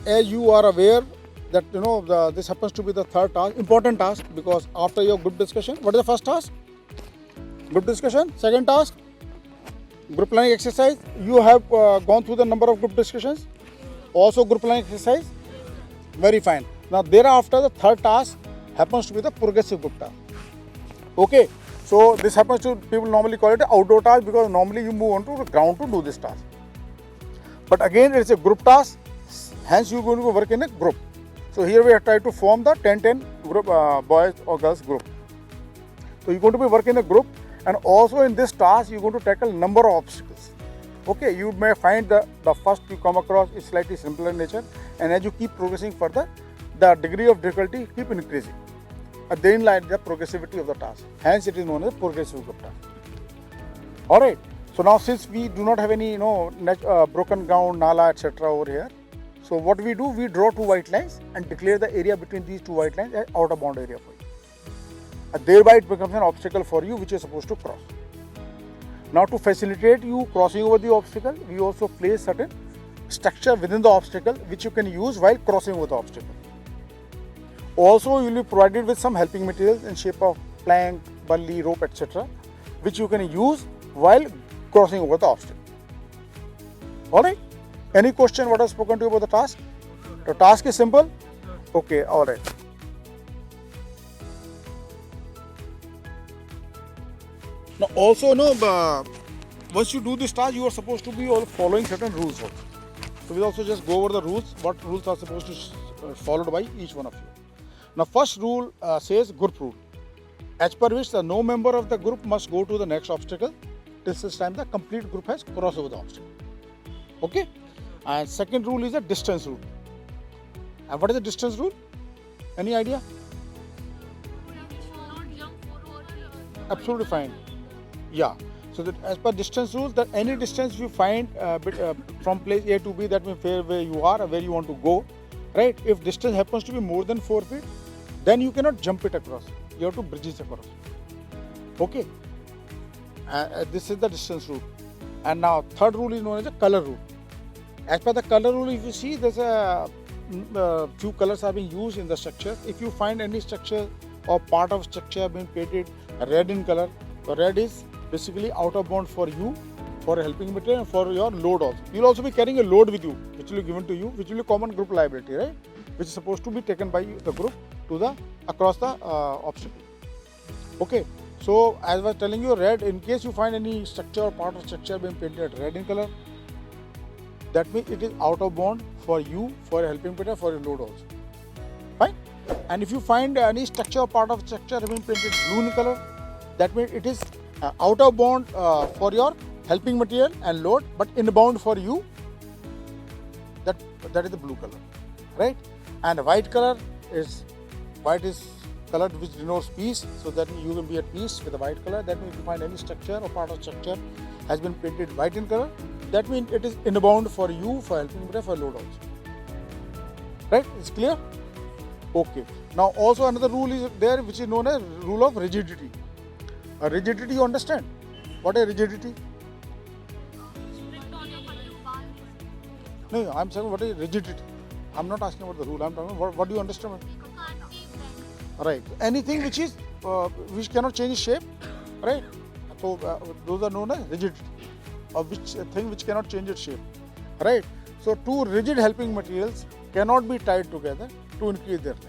as you are aware that this happens to be the third task, important task, because after your group discussion, what is the first task? Group discussion. Second task, group planning exercise. You have gone through the number of group discussions. Also group planning exercise. Very fine. Now thereafter the third task happens to be the progressive group task. Okay. So this happens to, people normally call it an outdoor task, because normally you move on to the ground to do this task. But again, it's a group task. Hence you are going to work in a group. So here we have tried to form the 10-10 group, boys or girls group. So you're going to be working in a group, and also in this task you're going to tackle number of obstacles. Okay, you may find the first you come across is slightly simpler in nature, and as you keep progressing further, the degree of difficulty keep increasing. And then lies the progressivity of the task. Hence it is known as progressive group task. Alright, so now since we do not have any broken ground, nala, etc. over here, so what we do, we draw two white lines and declare the area between these two white lines as outer bound area for you. And thereby it becomes an obstacle for you which you are supposed to cross. Now to facilitate you crossing over the obstacle, we also place certain structure within the obstacle which you can use while crossing over the obstacle. Also you will be provided with some helping materials in shape of plank, bully, rope, etc. which you can use while crossing over the obstacle. Alright? Any question what I have spoken to you about the task? The task is simple? Okay, alright. Now also once you do this task, you are supposed to be all following certain rules also. So we also just go over the rules, what rules are supposed to followed by each one of you. Now first rule says group rule, as per which no member of the group must go to the next obstacle till such time the complete group has crossed over the obstacle. Okay? And second rule is a distance rule. And what is the distance rule? Any idea? Absolutely fine. Yeah. So that as per distance rules, that any distance you find from place A to B, that means where you are or where you want to go, right? If distance happens to be more than 4 feet, then you cannot jump it across. You have to bridge it across. Okay. This is the distance rule. And now third rule is known as a color rule. As per the color rule, if you see, there's a few colors are being used in the structure. If you find any structure or part of structure being painted red in color, so red is basically outer bound for you, for a helping material, and for your load also. You will also be carrying a load with you, which will be given to you, which will be common group liability, right? Which is supposed to be taken by the group to the across the obstacle. Okay. So as I was telling you, red, in case you find any structure or part of structure being painted red in color, that means it is out of bound for you, for a helping material, for a load also. Fine. And if you find any structure or part of structure being painted blue in color, that means it is out of bound for your helping material and load, but inbound for you. That is the blue color, right? And white color is colored which denotes peace, so that you will be at peace with the white color. That means if you find any structure or part of structure has been painted white in color, that means it is inbound for you, for helping material, for load also. Right? It's clear? Okay. Now also another rule is there which is known as rule of rigidity. Rigidity, you understand? What is rigidity? No, I'm saying what is rigidity. I'm not asking about the rule. I'm talking what do you understand? Right. Anything which is which cannot change shape, right? So those are known as rigidity, or which thing which cannot change its shape, right? So two rigid helping materials cannot be tied together to increase their length.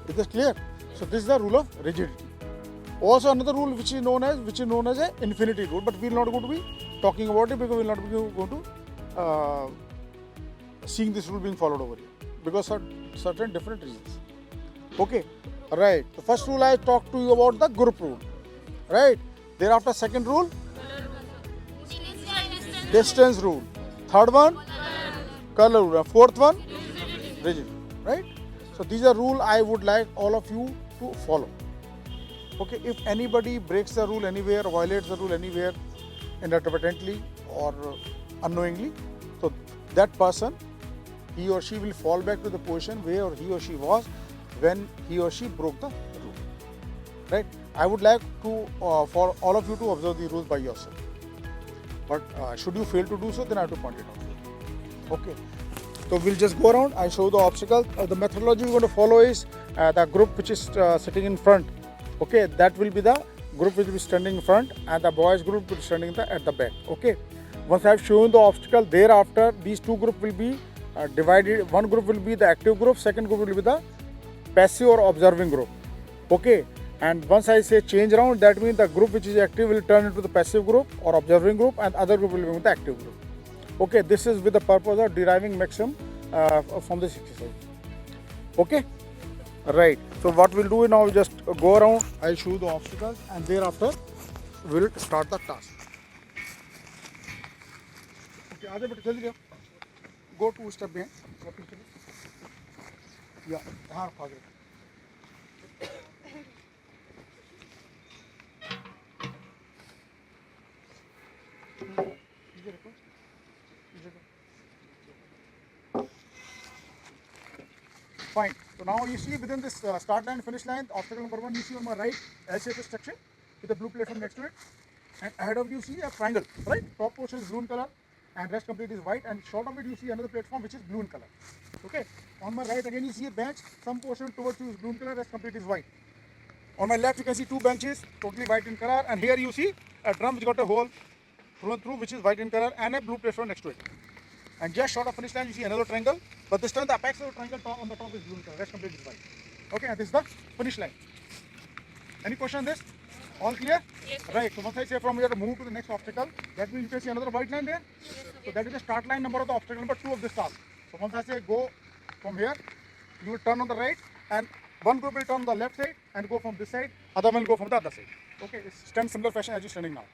Is this clear? So this is the rule of rigidity. Also another rule which is known as an infinity rule, but we are not going to be talking about it because we will not be going to seeing this rule being followed over here because of certain different reasons. Okay, right. The first rule I talked to you about the group rule, right? Thereafter second rule, distance rule. Third one, color rule. Fourth one, rigid, right? So these are rules I would like all of you to follow. Okay, if anybody breaks the rule anywhere, violates the rule anywhere, inadvertently or unknowingly, so that person, he or she will fall back to the position where he or she was when he or she broke the rule, right? I would like to for all of you to observe the rules by yourself, but should you fail to do so, then I have to point it out. Okay, So we'll just go around. I show the obstacle. The methodology we're going to follow is the group which is sitting in front. Okay, that will be the group which will be standing in front, and the boys group will be standing at the back. Okay. Once I've shown the obstacle, thereafter these two groups will be divided. One group will be the active group. Second group will be the passive or observing group. Okay. And once I say change around, that means the group which is active will turn into the passive group or observing group, and other group will be the active group. Okay, this is with the purpose of deriving maximum from this exercise. Okay, right. So what we'll do now, just go around. I'll show you the obstacles, and thereafter we'll start the task. Okay, आगे बढ़ो, जल्दी जाओ. Go 2 step behind. Yeah, हाँ, आगे. Fine. So now you see within this start line, finish line, obstacle number 1 you see on my right, L-shaped structure with a blue platform next to it, and ahead of you see a triangle, right? Top portion is blue in color, and rest complete is white, and short of it you see another platform which is blue in color. Okay. On my right again you see a bench, some portion towards you is blue in color, rest complete is white. On my left you can see 2 benches, totally white in color, and here you see a drum which got a hole through which is white in color, and a blue platform next to it. And just short of finish line you see another triangle, but this time the apex of the triangle on the top is blue in color, rest complete is white. Okay, and this is the finish line. Any question on this? All clear? Yes. Right, so once I say from here to move to the next obstacle, that means you can see another white line there. Yes, So that is the start line number of the obstacle number 2 of this task. So once I say go from here, you will turn on the right, and one group will turn on the left side and go from this side, other one will go from the other side. Okay, it's stand similar fashion as you're standing now.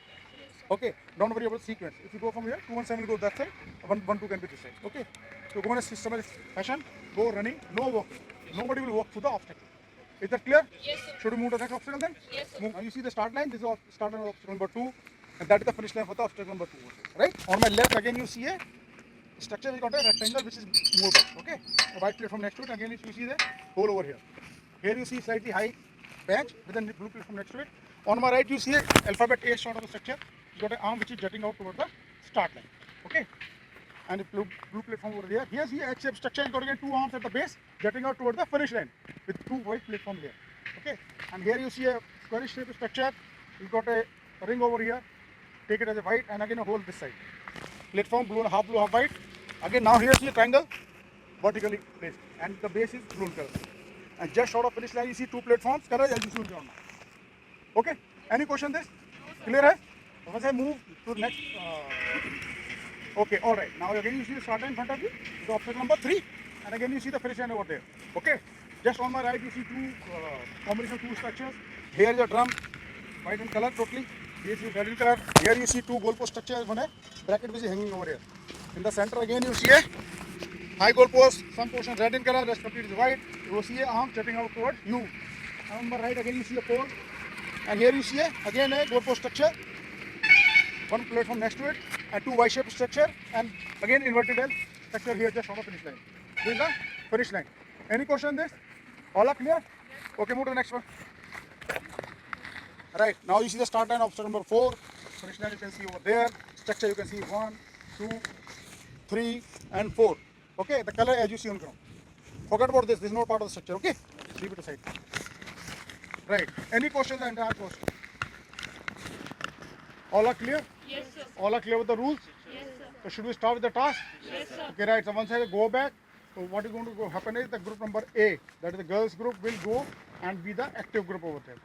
Okay, don't worry about the sequence. If you go from here, 2 and 7 will go that side, 1, 1, 2 can be this side. Okay, so go in a systematic fashion, go running, no walking. Nobody will walk through the obstacle. Is that clear? Yes, sir. Should we move to the next obstacle then? Yes, sir. Move. Now you see the start line, this is start line of obstacle number 2, and that is the finish line for the obstacle number 2. Right? On my left again you see a structure which got a rectangle which is movable. Okay, a white platform next to it. Again you see the hole over here. Here you see slightly high bench with a blue platform next to it. On my right you see a alphabet A sort of a structure. You got an arm which is jutting out toward the start line. Okay, and a blue platform over there. Here's the H-shaped structure. You got again 2 arms at the base jutting out toward the finish line with 2 white platforms here. Okay, and here you see a squarish shaped structure. You got a ring over here. Take it as a white, and again a hole this side. Platform blue, half white. Again now here you see a triangle vertically placed, and the base is blue in color. And just short of finish line you see 2 platforms. Color as you see on ground now. Okay, any question this? Clear hai? Once I move to the next, okay, all right. Now again you see the start line in front of you, the obstacle number 3, and again you see the finish line over there. Okay, just on my right you see 2 combination of 2 structures. Here is a drum, white in color totally. Here is red in color. Here you see 2 goalpost structures, one a bracket which is hanging over here. In the center again you see a high goalpost, some portion red in color, rest complete is white. You see a arm jutting out towards you. And on my right again you see a pole, and here you see again a goalpost structure. 1 platform next to it, and 2 Y-shaped structure, and again inverted L structure here just on the finish line. This is the finish line. Any question on this? All are clear? Okay, move to the next one. Right, now you see the start line of obstacle number 4. Finish line you can see over there. Structure you can see 1, 2, 3, and 4. Okay, the color as you see on ground. Forget about this. This is not part of the structure. Okay, leave it aside. Right. Any questions on the entire course? All are clear? Yes, sir. All are clear with the rules? Yes, sir. So should we start with the task? Yes, sir. Okay, right. So once I go back, so what is going to happen is the group number A, that is the girls group, will go and be the active group over there.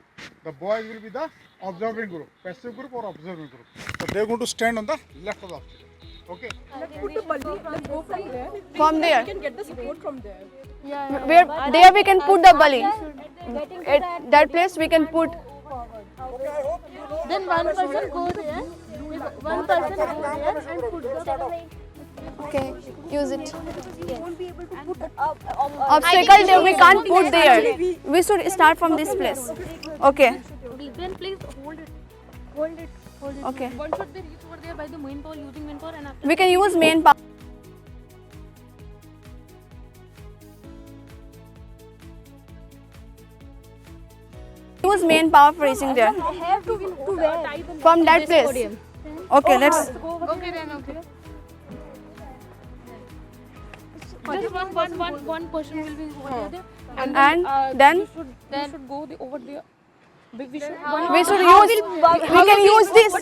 The boys will be the observing group, passive group or observing group. So they are going to stand on the left of the obstacle. Okay. Let's put the bully. Let's go from there. From there. We can get the support from there. Where there we can put the bully. At that place we can put. Then one person go there. One person go there and put the Okay, use it. we won't be able to put Obstacle there we can't put there. We should start from this place. Okay. Then please hold it. Hold it. Hold it. Okay. One should be reached over there by the main power using main power and after We can use main power. Use main power for reaching there. have to where? From that place. Okay, let's. Okay then okay. Just one person will be over there, And then you should go over there. We should we can use this.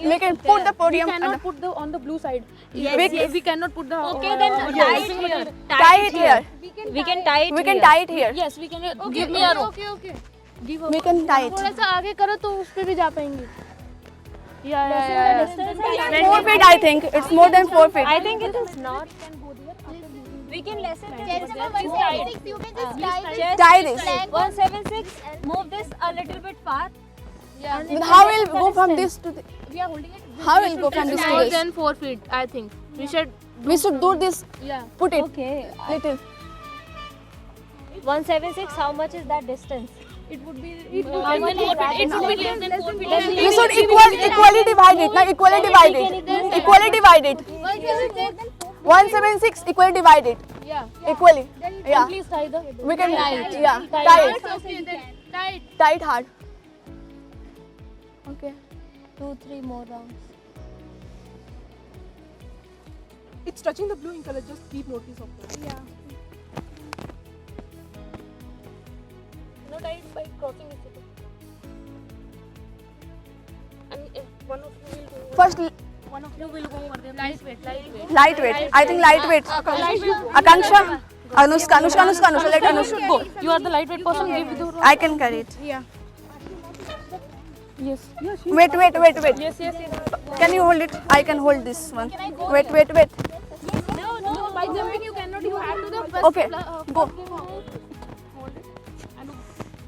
We can put the podium. cannot put the on the blue side. We cannot put the. Okay, then tie it here. tie it here. We can tie it. We can tie it here. Yes, we can. Give me a rope. Okay. We can tie it. थोड़ा सा आगे करो तो उस पे भी जा पाएंगे. Yeah. 4 feet, I think. It's more than 4 feet. I think it is not. We can lessen this. You can just Tie this. 176. Move this a little bit far. But how will go from this to this? We are holding it. How will go from this to More this? than 4 feet, I think. We should. We should do this. Yeah. Put it Okay. little. 176. How much is that distance? It would be. How much is that It should be less than 4 feet. We should equally divide it. Now equally divide it. Equally divide it. 176 equally divide it. Yeah. Equally. Yeah. Please tie the. We can yeah. Tie it. Okay, then tie it. Tie it hard. Okay. 2-3 more rounds. It's touching the blue in color. Just keep notice of that. No, tie it by crossing it. And if one of you will go. First One of you will go over there. Lightweight. lightweight. I think lightweight. Akanksha. Anushka. Let Anushka go. You are the lightweight person. Give me the rope. I can carry it. Yes. Wait. Yes. Can you hold it? I can hold this one. Wait. No. By jumping you cannot. You have to the first. Okay. Go. Hold it. And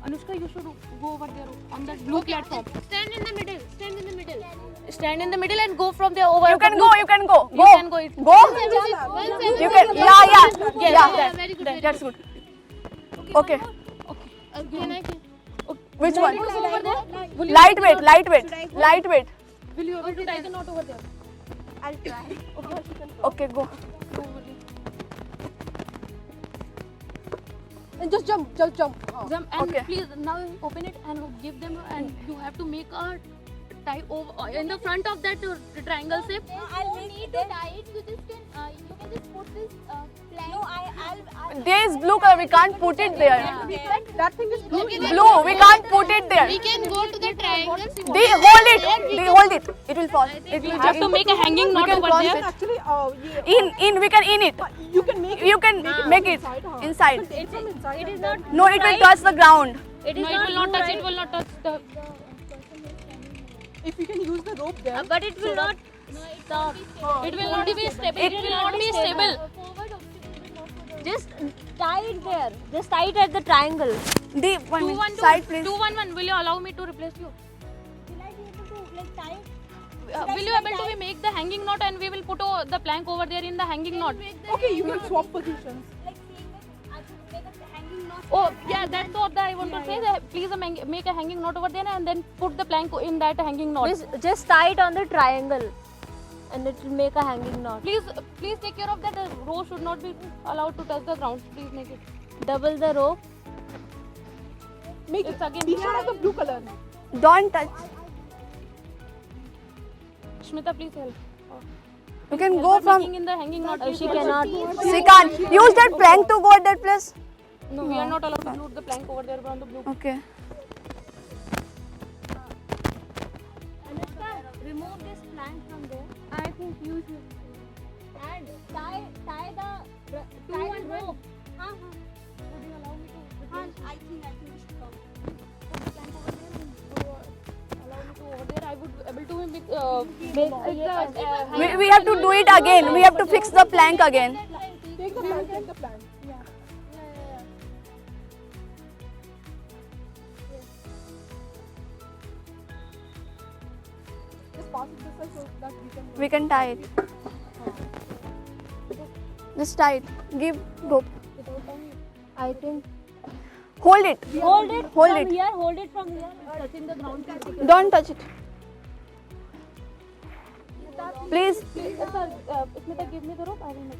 Anushka, you should go over there on that blue platform. Stand in the middle. Stand in the middle and go from there over. You can go. Go. You can go. Go. You can. Yeah. Very good. That's good. Okay. Can I? Which one? Over there. Lightweight. Will you able to tie the knot over there? Okay, go. And just jump. Jump and Okay. please now open it and give them and you have to make a tie over in the front of that triangle shape. I'll need to tie it. You can just put this plank. No, I'll. There is blue color. We can't put it there. That thing is blue. Blue. We can't put it there. We can go to the triangle. They hold it. It will fall. It will have to make a hanging knot can over cross there. it. Actually, We can in it. you can make it. You can make it inside. It's from inside. It is not. No, it will touch the ground. It is No, not. it will not touch. It will not touch the. If we can use the rope there. But it will not. Stop. It will not be stable. It will not be stable. Just tie it there. Just tie it at the triangle. The one 2 minute. 1 Side, please. 2 1 1. Will you allow me to replace you? Will I be able to like tie it? Will you able to make the hanging knot and we will put the plank over there in the hanging knot? Okay, you can swap positions. Like same way. I should make a hanging knot. Oh yeah, that's what I want to say. That please make a hanging knot over there and then put the plank in that hanging knot. Just tie it on the triangle, and it will make a hanging knot. Please take care of that. The rope should not be allowed to touch the ground. Please make it. Double the rope. Make It's it again- be sure of the blue color. Don't touch. Shmita, please help. You can Help go her from. making in the hanging knot. She cannot. She can't use that plank to go at that place. No, we are not allowed to put the plank over there on the blue. Okay. Anushka, remove this plank from there. I think you should. And tie the rope. Would you allow me to? I think we should come. Put the plank over there and allow me to over there. I would able to make. We have to do it again. We have to fix the plank again. Take the plank, take the plank. Just pass it this way so that we can. We can tie it. Just tie it. Give rope. I think. Hold it. Hold it Hold from it. here. Hold it from here. Touching the ground. Don't touch it. Please. Please, Smita, give me the rope. I will make it.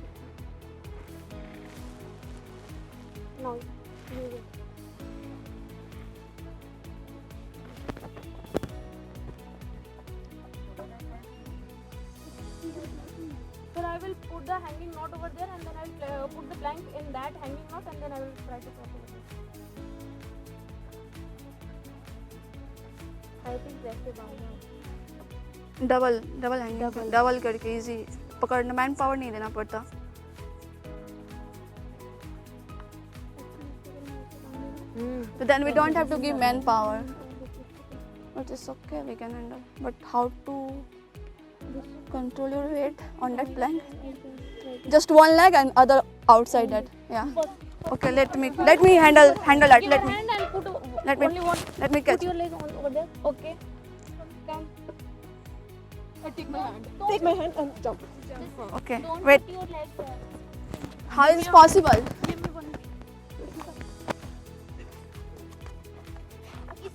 Now, use it. Sir, I will put the hanging knot over there and then I will plank in that hanging knot, and then I will try to cross over this. I think वैसे बांधना है. Double hanging double करके easy पकड़ना, man power नहीं देना पड़ता. So then we don't have to give manpower. But it's okay, we can handle. But how to control your weight on that plank? Just one leg and other outside that. Yeah. Okay, let me handle that. Give a hand and put Let me catch. put your leg over there. Okay. Come. Take my hand. Take my hand and jump. Okay. Don't Wait. put your leg there. How is it possible? Give me one.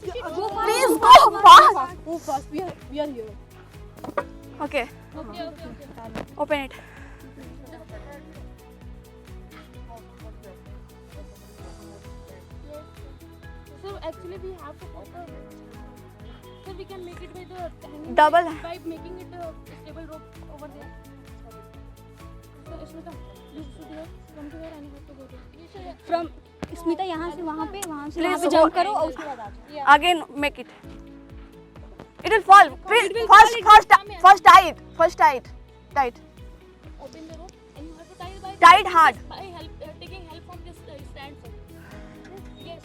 Please go fast. Move fast. We are here. Okay. Okay. Open it. So actually we have to put the. So we can make it by the hanging Double. by making it a stable rope over there. So Ishmita, you should here, come to here and you have to go there. From Smita यहाँ से वहाँ पे Please वहाँ पे hold- jump करो और उसके बाद आ जाओ. Again, make it. It will fall. First tight. Open the rope and you have to tie it by Tie it hard. by taking help from this stand. Sir. Yes.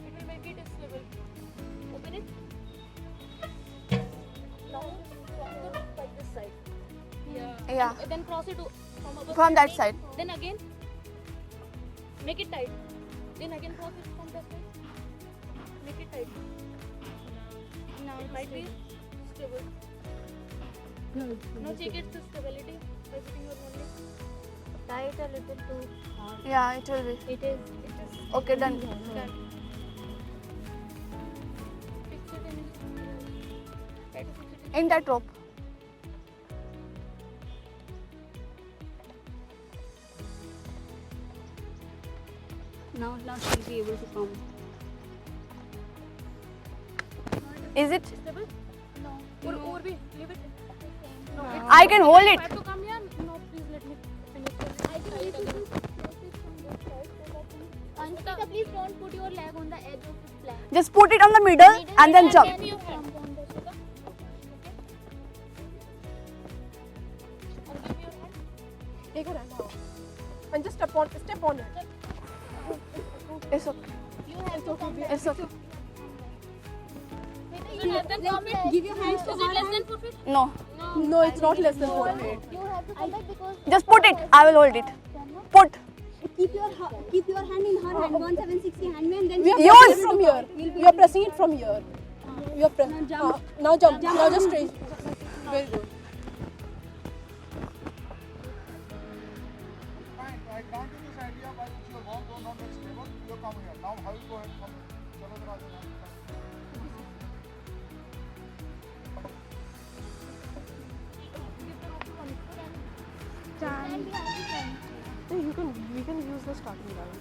It will make it stable. Open it. Now cross the rope by this side. Yeah. And then cross it from above. From that side. Then again make it tight. Then again cross it from that side. Make it tight. Now it might be stable. Now check its stability by putting your one leg. Tie it a little too hard. Yeah, it will be. It is. Okay, done. Done. Fix it in. Try to fix it in. In that rope. Now she'll be able to come. Is it? Stable? No. Or we leave it. No. I can hold it. I have to come here. No, please let me finish this. I think you should just place it from this side so that Anshika, please don't put your leg on the edge of the plank. Just put it on the middle and then jump. Then you jump on this. Okay? And give your hand. Take her hand now. And just step on it. It's okay. You have to come back. It's okay. Is it less than 4 feet? Give your hands to Is it less than 4 feet? No. No, it's not less than 4 feet. You have to come back because Just put it. I will hold it. Put. keep your hand in her hand, 1760 hand and then We are Use. pressing it from here. We are pressing it from here. You are pressing. Now jump. Now just straight. Very good. Fine. I grant you this idea by which your walls are not very stable. You come here. Now how you go ahead from Jalodhara to Yeah, we can use the starting line.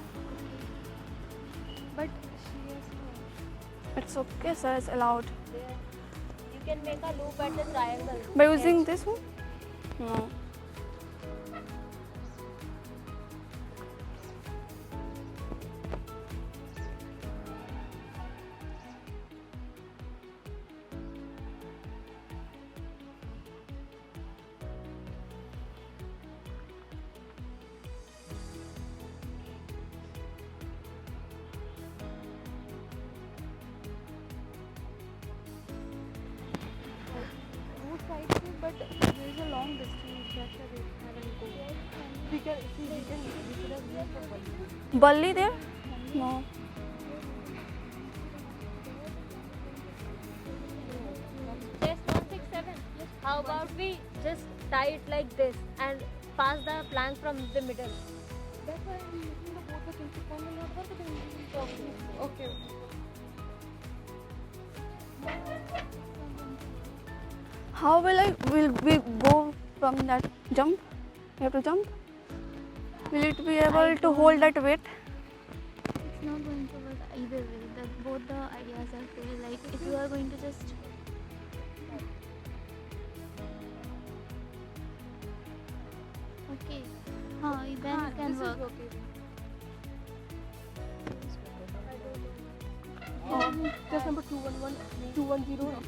But she has. It's okay, sir. It's allowed. you can make a loop at the triangle. By using this one? No. Both sides, but there is a long distance. That's why they haven't go. We should have used the ball. Bully there? No. Test 167. How about we just tie it like this and pass the plank from the middle? That's why I'm making the both the things. If one will not work, then we will talk. Okay. How will we go from that jump? You have to jump? Will it be able to hold that weight? It's not going to work either way. Both the ideas are fair. Like if you are going to just okay, then you can doesn't work. Test number 211, 210.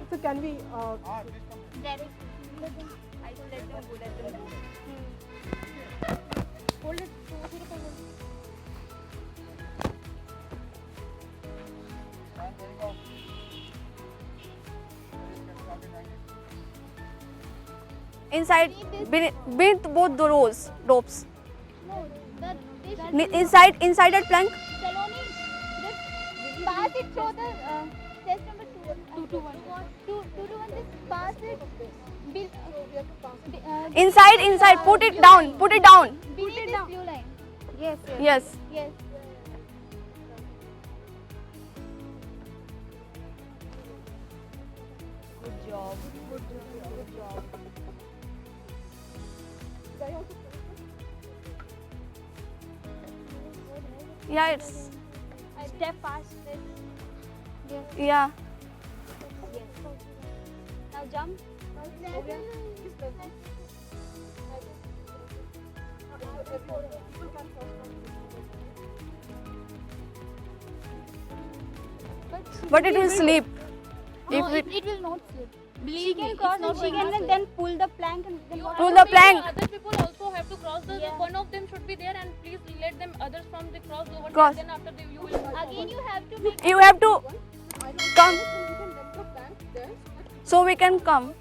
So can we? Hold it. 205. Inside, beneath both the ropes. No, Inside that plank. Saloni, just pass it through the test number 221. 221, just pass it. Inside. Put it down. Beneath this blue line. Yes. Yes. Yes. Yeah, it's. Step fast. Yeah. Now jump. But it will sleep. No, If it will not slip. She can cross and she can then pull the plank and then what? Pull the plank. Other people also have to cross. Yeah. One of them should be there, and please let them others from the cross over. Cross. Then after you will. Again you have to make You have to come. We can let the plank there. So we can come.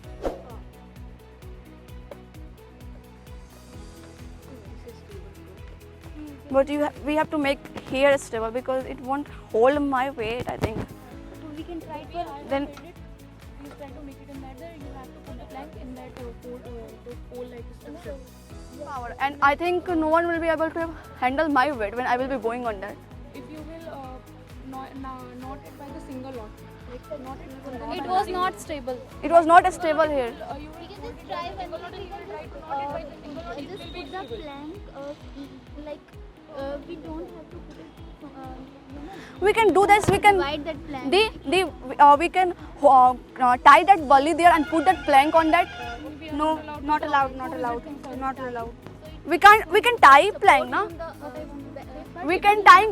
But we have to make here stable because it won't hold my weight, I think. we can try to Then Please try to make it in that. There you have to put the plank in that pole like structure. power. And I think no one will be able to handle my weight when I will be going on that. If you will not it by the single knot, like not it from the It was not stable. It was not stable here. You can just try when you can just put the plank like we don't have to put it We can do this. We can divide that plank. we can tie that bully there and put that plank on that. No, Not allowed. Not allowed. Not allowed. we can tie plank, no? We can tie.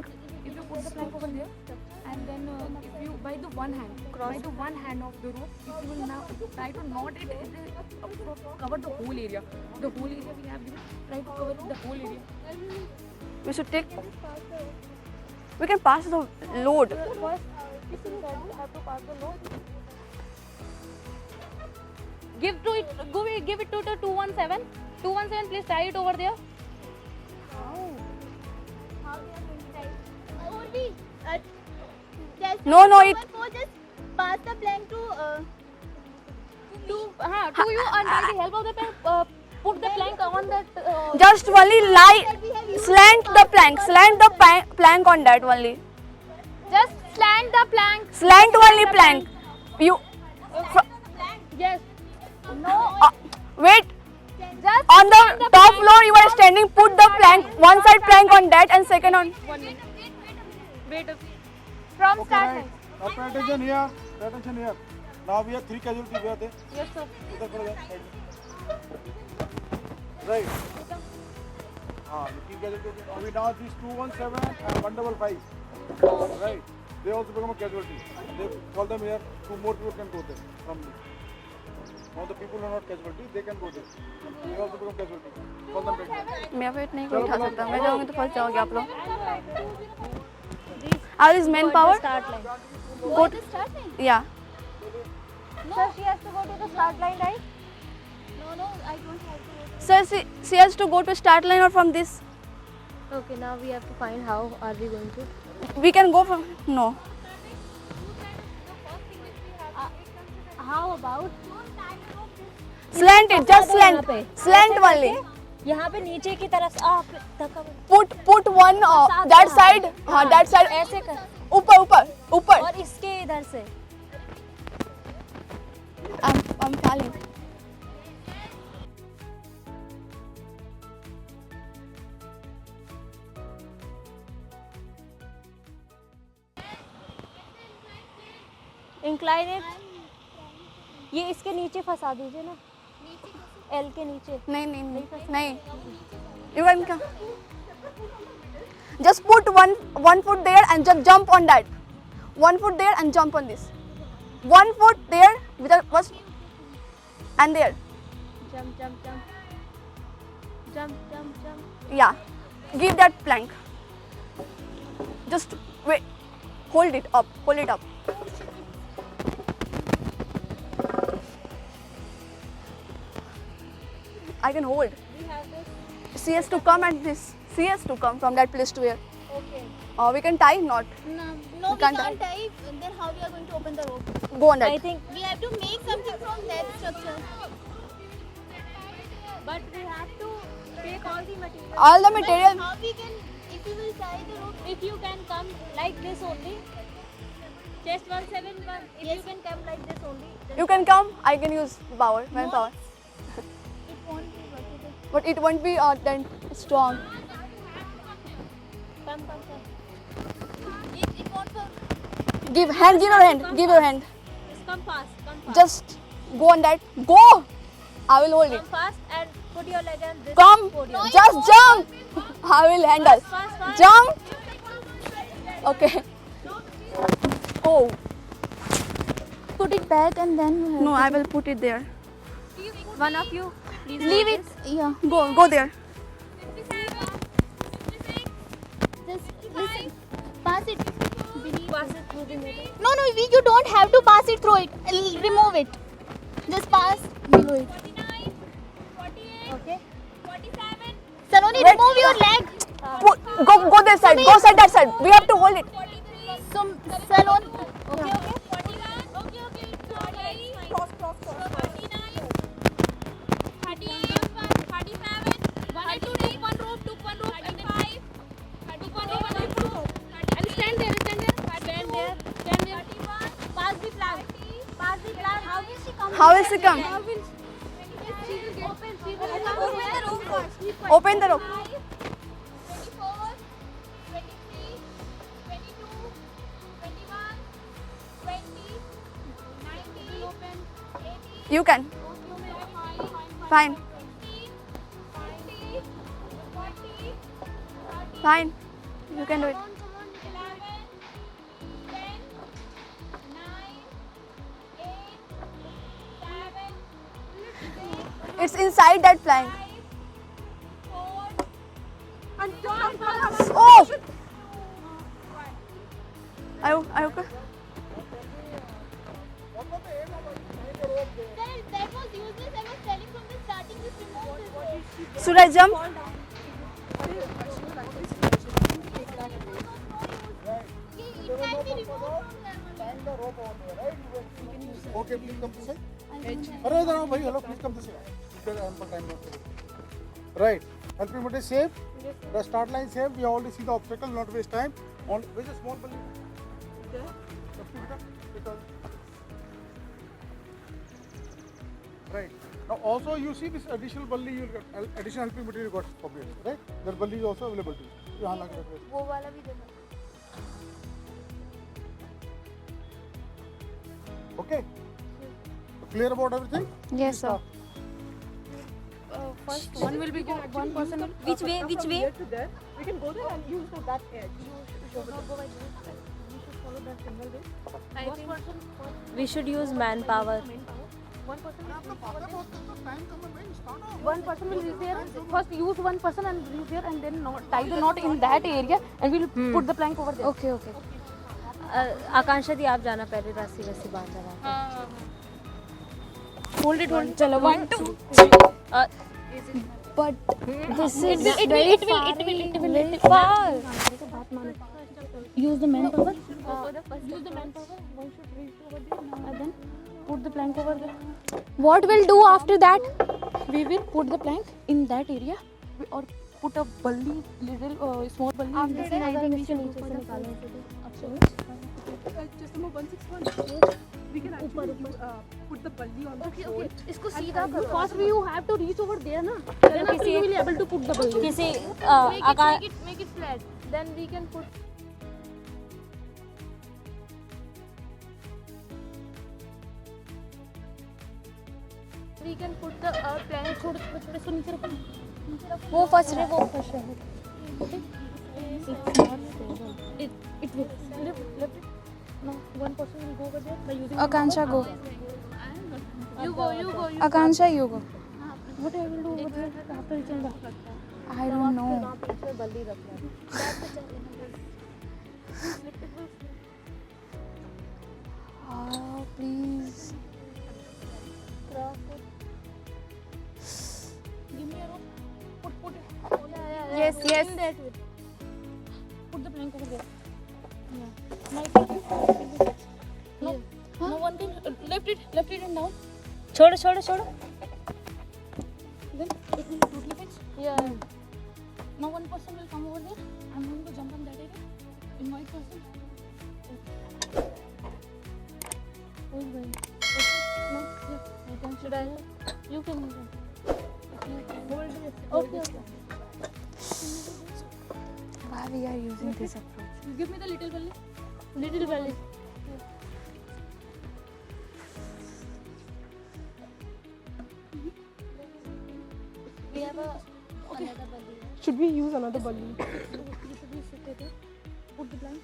if you put the plank over there, and then if you by the one hand of the rope, if you will now try to knot it, it will cover the whole area. The whole area we have given. Try to cover the whole area. We should take. We can pass the load. Give it to the 217. 217, please tie it over there. Only just No, it. just pass the plank to To you and by the help of the plank, put the plank on that. Just only slant the plank on that only. Just slant the plank. Slant only plank. You Yes. wait. Just On the top floor you are standing. Put the plank, one side plank on that and second on. Wait. from Okay, start. right. Now pay attention here. Pay attention here. Now we have 3 casualties. Where are they? Yes, sir. Idhar khade side. Right. You keep casualties. We now these 217 and 155. Right. They also become a casualty. They call them here. 2 more people can go there from me. Now the people who are not casualty, they can go there. They also become casualty. Call them back. मैं wait नहीं उठा सकता. मैं जाऊंगी तो फंस जाओगे आप लोग. Is main power? Start line. Go to start line? Yeah. No, she has to go to the start line, right? No, I don't have to. Sir, she has to go to start line or from this. Okay, now we have to find how are we going to. We can go from no. How about? Slant it, just slant only. यहाँ पे नीचे की तरफ धक्का Put one that side. हाँ that side. ऐसे कर ऊपर. और इसके इधर से. I'm falling. Incline it. ये इसके नीचे फंसा दीजिए ना, एल के नीचे। नहीं. You can come. Just put one foot there and just jump on that. 1 foot there and jump on this. 1 foot there with a first and there. Jump, jump, jump. Jump, jump, jump. Yeah. Give that plank. Just wait. Hold it up. Hold it up. I can hold. We have this. She has to come and this. She has to come from that place to here. Okay. We can tie knot. No, We we can't can't tie. Then how we are going to open the rope? Go on that. I think, We have to make something from that structure. but we have to take all the material. All the But material. how we can, if we will tie the rope? If you can come like this only, just 171. If you can come like this only, then You can come. I can use power, manpower. It won't be workable. But it won't be then strong. come, come, come. It won't work. Give hand. Give your hand. Give your hand. Just come fast, come fast. Just go on that. Go. I will hold it. Come fast and put your leg on this Come. podium. Just jump. I will handle. Fast, fast. Jump. Okay. Oh. Put it back and then you have No, I will put it there. One of you, please leave hold it. this. Yeah. Go there. Just listen. Pass it. Pass it through the middle. No, you don't have to pass it through it. Remove it. Just pass below it. Okay. Saloni, Wait. remove your leg. Go that side. Go side that side. We have to hold it. So, Salon. Okay, okay. Stand there. Pass the flag. How will she come? How will she come? She will come here. Open the rope. 24, 23, 22, 21, 20, 19, 18, You can. Fine. 20, 40, Fine. You can do it. 11, 10, 9, 8, 7, 6, It's inside that plank. 5, 4, Oh! Are you okay? That was useless. I was telling from the starting, just remove this rope. Should I jump? It can be removed from there only. Okay, please come this side. Arey, idhar aao bhai. Hello, please come this way. Because I am for time not. Right. Altimeter is safe. The start line is safe. We already see the obstacle. Not waste time. Only where's the small bully? There. Right. Now also you see this additional bully. You got additional helping material you got for this. Right. That bully is also available to you. यहाँ लगा रखो. वो वाला भी देना. Okay. Clear about everything? Yes, sir. First one will be one person. Which way? Which way? We can go there and use that edge. I think we should use manpower. One person will reach there. First use one person and reach there and then tie the knot in that area and we'll put the plank over there. Okay, okay. आकांक्षा दी आप जाना पहले रस्सी वस्सी बांध देना. Hold it. चलो 1, 2. But this It will very far. Use the manpower. Use the manpower. One should reach over there and then put the plank over there. What we'll do after that? We will put the plank in that area or put a bully, little small bully. After in this that, I area. think We we should should use use for the Just number 161. We can actually put the bully on the pole. इसको सीधा करो. First you have to reach over there ना. Then after you will be able to put the bully. किसी Make it flat. Then we can put. we can put the plank. थोड़ा थोड़ा इसको नीचे रखो. वो फर्स्ट रहे वो Okay. It will lift it. No, one person will go over there by using. Akansha go. You go. Akansha you go. What I will do over there after reaching back. I don't know. बल्ली रखना Please. Give me a rope. Put it. Yes. In that way. Put the plank over there. Yeah. Now no. No one thing. Lift it and down. छोड़ो Then it will totally fix. yeah Now one person will come over there. I'm going to jump on that area. Invite person. Who is going? No. Yeah. I can. Should I? You can. Hold this. Okay. Why we are using this approach? Give me the little belly. little belly we have a another belly Should we use another balloon? You should be sit there. Put the plank.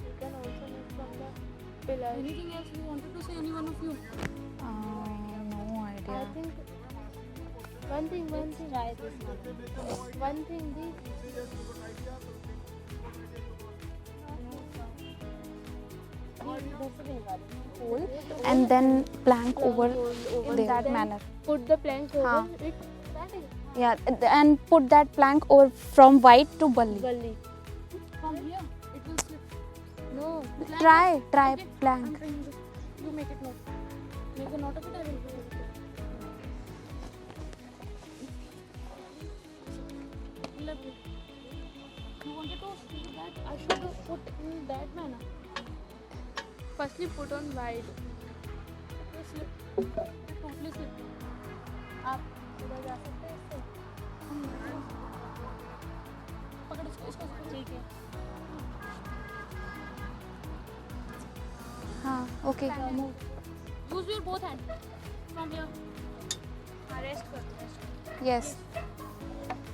you can also make from the pillar Anything else you wanted to say? Any one of you? No I idea. think one thing try this one thing And then plank over over in that then manner. put the plank over हाँ. it that is Yeah, and put that plank over from white to Balli. gully From here, it will slip. no Try Okay, I'm plank. trying this. You make it knot. Make a knot of it. I will do it. Left it. You wanted to see that? I should have put in that manner. Firstly, put on white. Slip. Totally slip. आप इधर जा सकते हैं इससे पकड़ इसको ठीक है हाँ, okay. Use your both hands. From here. rest कर Yes.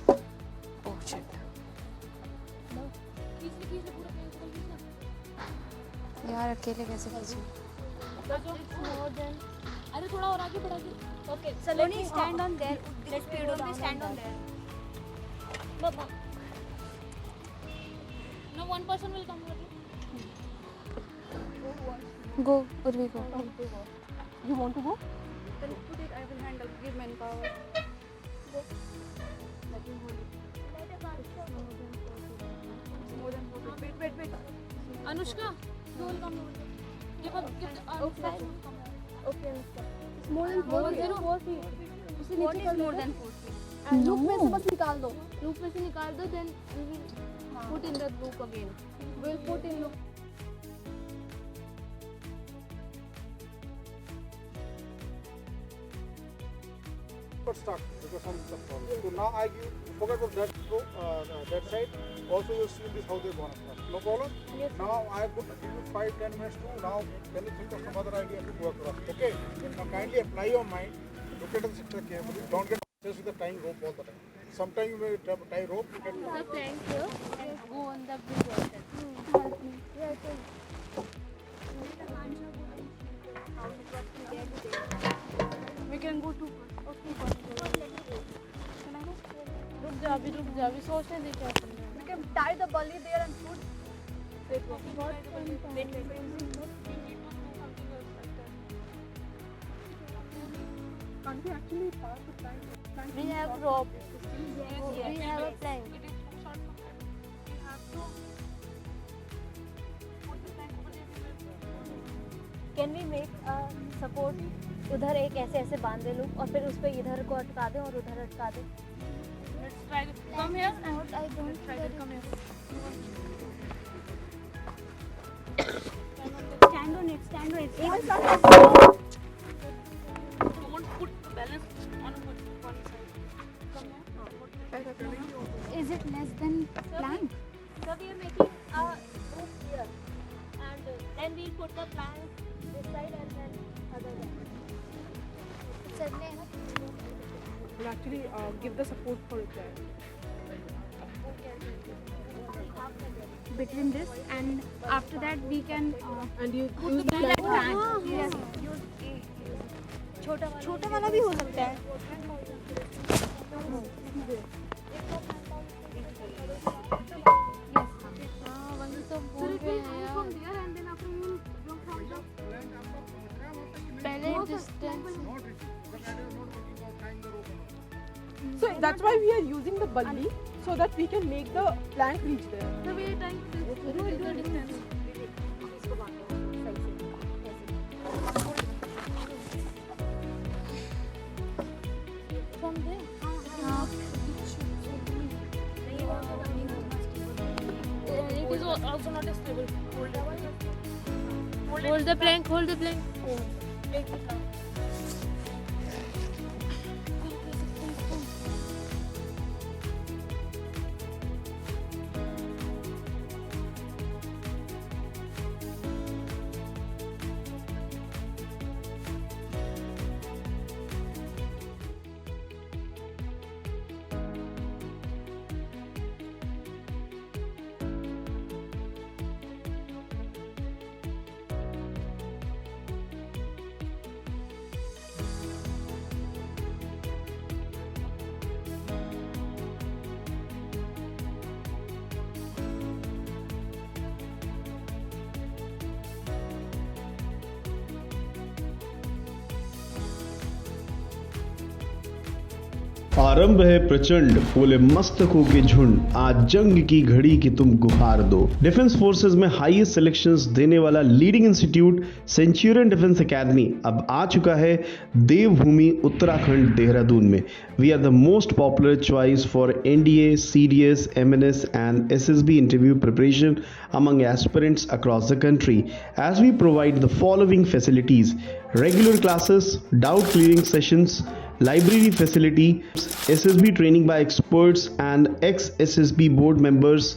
Oh shit. खींच ले पूरा plank को खींच ले. यार अकेले कैसे खींचूं? more than अरे थोड़ा और आगे बढ़ा के. okay so let me stand on there let me stand on there Baba. Now one person will come over here. Go, Urvi, go. You want to go? Then put it, I will handle. Give manpower. More than 4. Wait. Anushka, you will come over here. Give Okay. okay It's more than 4 feet. उसे नीचे कर लो. No. Loop में से बस निकाल दो. loop में से निकाल दो then we will put in the loop again. We'll put in loop. But stuck because some problem. So now I give forget about that that side. Also you see this how they gonna stuck. No problem. Yes. Now I could give you 5-10 minutes to now. Can you think of some other idea to go across? Okay. Now kindly apply your mind. Look at the sector carefully. Don't get obsessed with the tying rope all the time. Sometimes you may tie rope. You can the plank here and go on the bridge also We can go to. रुक जा अभी सोचने दे क्या करना है. We can tie the bully there and put. Can't we actually pass the plank? we have rope we have a plank It is too short for that. We have to put the plank over there. can we make a support उधर एक ऐसे बांध दे loop और फिर उस पे इधर को अटका दे और उधर अटका दे Let's try this. Come here. I don't Try this. Come here. stand on it Don't put the balance on one side. Come here. Is it less than plank? so we are making a loop here and then we'll put the plank this side and then actually give the support for it there. Between this and after that we can And you put use the the plant plant. tank. Yes. छोटा वाला भी हो सकता है वही तो बोल रहे हैं यार. पहले distance. So that's why we are using the bully so that we can make the plank reach there. So we are trying to do the distance. From there. It is also not stable. Hold the plank. Hold the plank. आरंभ है प्रचंड बोले मस्तकों के झुंड आज जंग की घड़ी की तुम गुहार दो। डिफेंस फोर्सेस में हाईएस्ट सिलेक्शंस देने वाला leading institute Centurion defence academy अब आ चुका है देवभूमि उत्तराखंड देहरादून में। We are the most popular choice for NDA, CDS, MNS and SSB interview preparation among aspirants across the country as we provide the following facilities: regular classes, doubt clearing sessions, library facility, SSB training by experts and ex-SSB board members,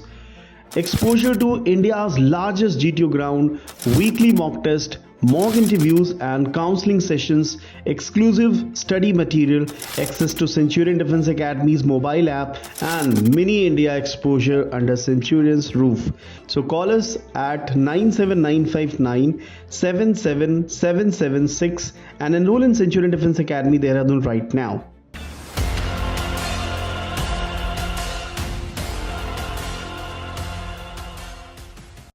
exposure to India's largest GTO ground, weekly mock test, mock interviews and counseling sessions, exclusive study material, access to Centurion Defense Academy's mobile app and mini India exposure under Centurion's roof. So call us at 97959 77776 and enroll in Centurion Defense Academy Dehradun right now.